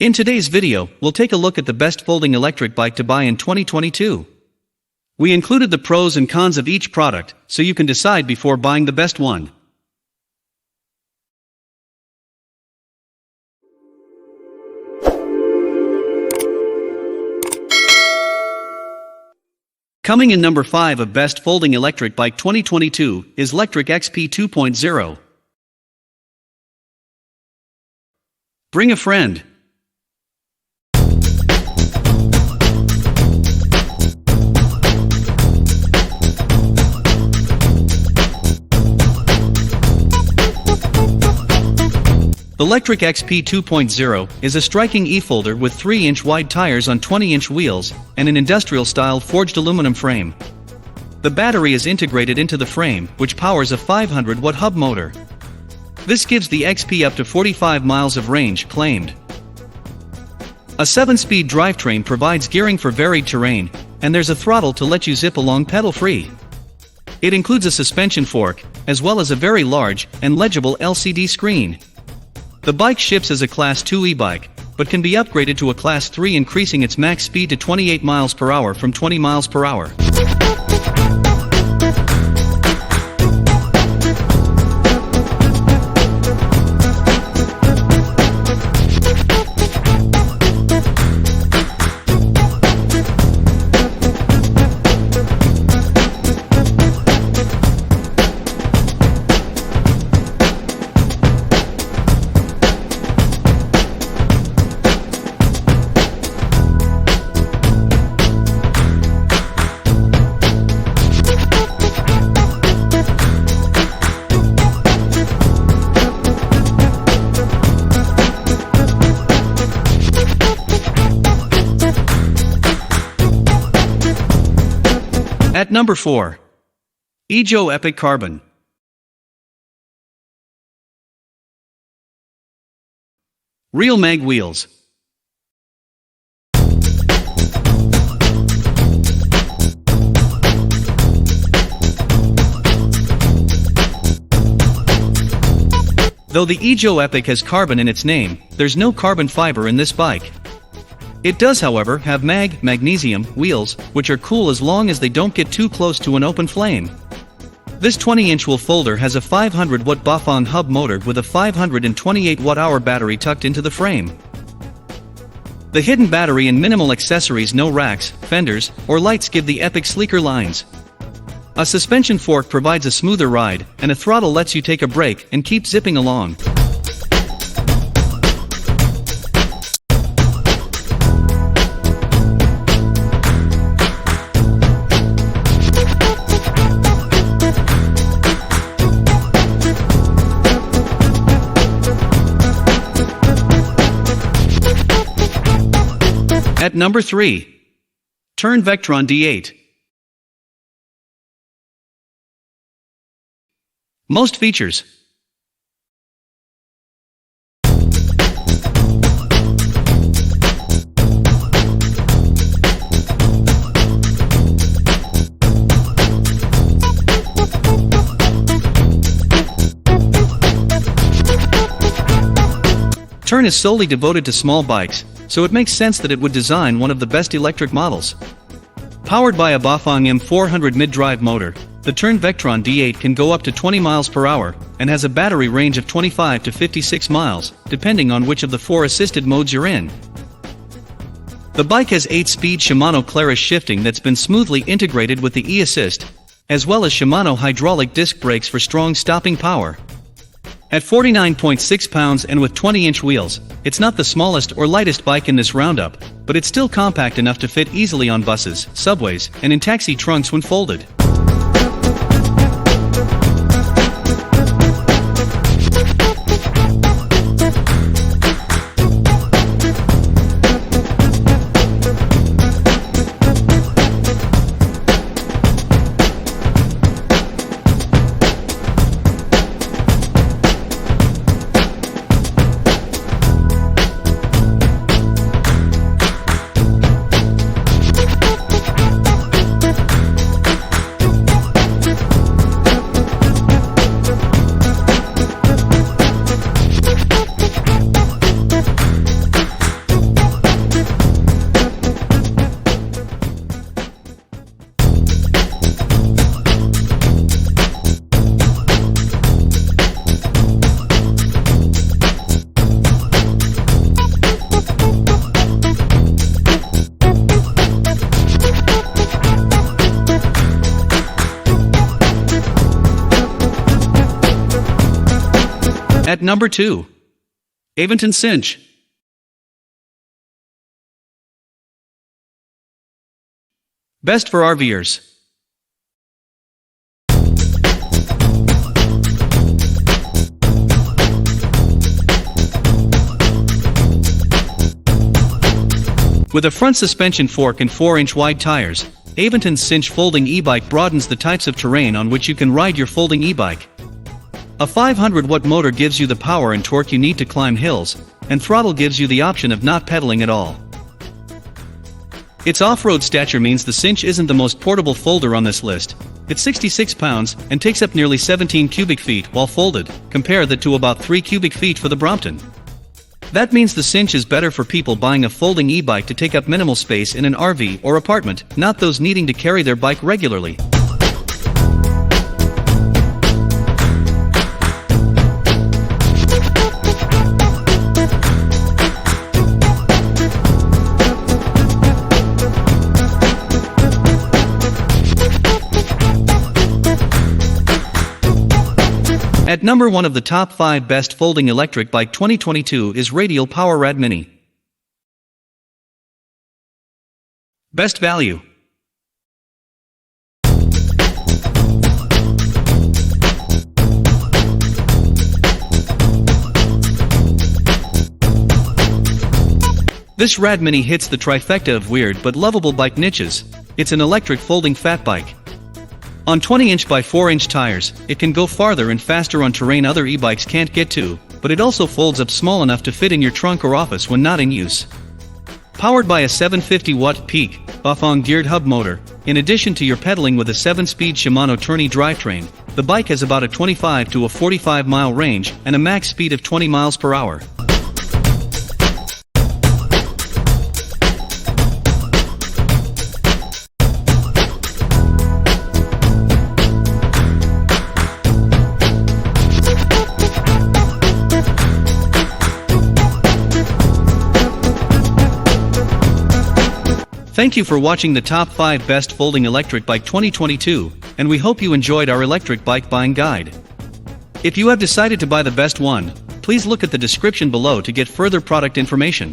In today's video, we'll take a look at the best folding electric bike to buy in 2022. We included the pros and cons of each product, so you can decide before buying the best one. Coming in number 5 of Best Folding Electric Bike 2022 is Lectric XP 2.0. Bring a friend. The Lectric XP 2.0 is a striking e-folder with 3-inch wide tires on 20-inch wheels and an industrial-style forged aluminum frame. The battery is integrated into the frame, which powers a 500-watt hub motor. This gives the XP up to 45 miles of range claimed. A 7-speed drivetrain provides gearing for varied terrain, and there's a throttle to let you zip along pedal-free. It includes a suspension fork, as well as a very large and legible LCD screen. The bike ships as a Class 2 e-bike, but can be upgraded to a Class 3, increasing its max speed to 28 miles per hour from 20 miles per hour. At number 4. Ejo Epic Carbon. Real mag wheels. Though the Ejo Epic has carbon in its name, there's no carbon fiber in this bike. It does, however, have magnesium wheels, which are cool as long as they don't get too close to an open flame. This 20-inch wheel folder has a 500-watt Bafang hub motor with a 528 watt-hour battery tucked into the frame. The hidden battery and minimal accessories, no racks, fenders, or lights, give the Epic sleeker lines. A suspension fork provides a smoother ride, and a throttle lets you take a break and keep zipping along. At number 3. Turn Vectron D8. Most features. Turn is solely devoted to small bikes, so it makes sense that it would design one of the best electric models. Powered by a Bafang M400 mid-drive motor, the Turn Vectron D8 can go up to 20 miles per hour, and has a battery range of 25 to 56 miles, depending on which of the 4 assisted modes you're in. The bike has 8-speed Shimano Claris shifting that's been smoothly integrated with the e-assist, as well as Shimano hydraulic disc brakes for strong stopping power. At 49.6 pounds and with 20-inch wheels, it's not the smallest or lightest bike in this roundup, but it's still compact enough to fit easily on buses, subways, and in taxi trunks when folded. At number 2. Avonton Cinch. Best for RVers. With a front suspension fork and 4-inch wide tires, Avonton's Cinch folding e-bike broadens the types of terrain on which you can ride your folding e-bike. A 500-watt motor gives you the power and torque you need to climb hills, and throttle gives you the option of not pedaling at all. Its off-road stature means the Cinch isn't the most portable folder on this list. It's 66 pounds and takes up nearly 17 cubic feet while folded. Compare that to about 3 cubic feet for the Brompton. That means the Cinch is better for people buying a folding e-bike to take up minimal space in an RV or apartment, not those needing to carry their bike regularly. At number 1 of the top 5 best folding electric bike 2022 is Radial Power Rad Mini. Best value. This Rad Mini hits the trifecta of weird but lovable bike niches. It's an electric folding fat bike. On 20-inch by 4-inch tires, it can go farther and faster on terrain other e-bikes can't get to, but it also folds up small enough to fit in your trunk or office when not in use. Powered by a 750-watt peak, Bafang geared hub motor, in addition to your pedaling with a 7-speed Shimano Tourney drivetrain, the bike has about a 25 to a 45-mile range and a max speed of 20 miles per hour. Thank you for watching the top 5 best folding electric bike 2022, and we hope you enjoyed our electric bike buying guide. If you have decided to buy the best one, please look at the description below to get further product information.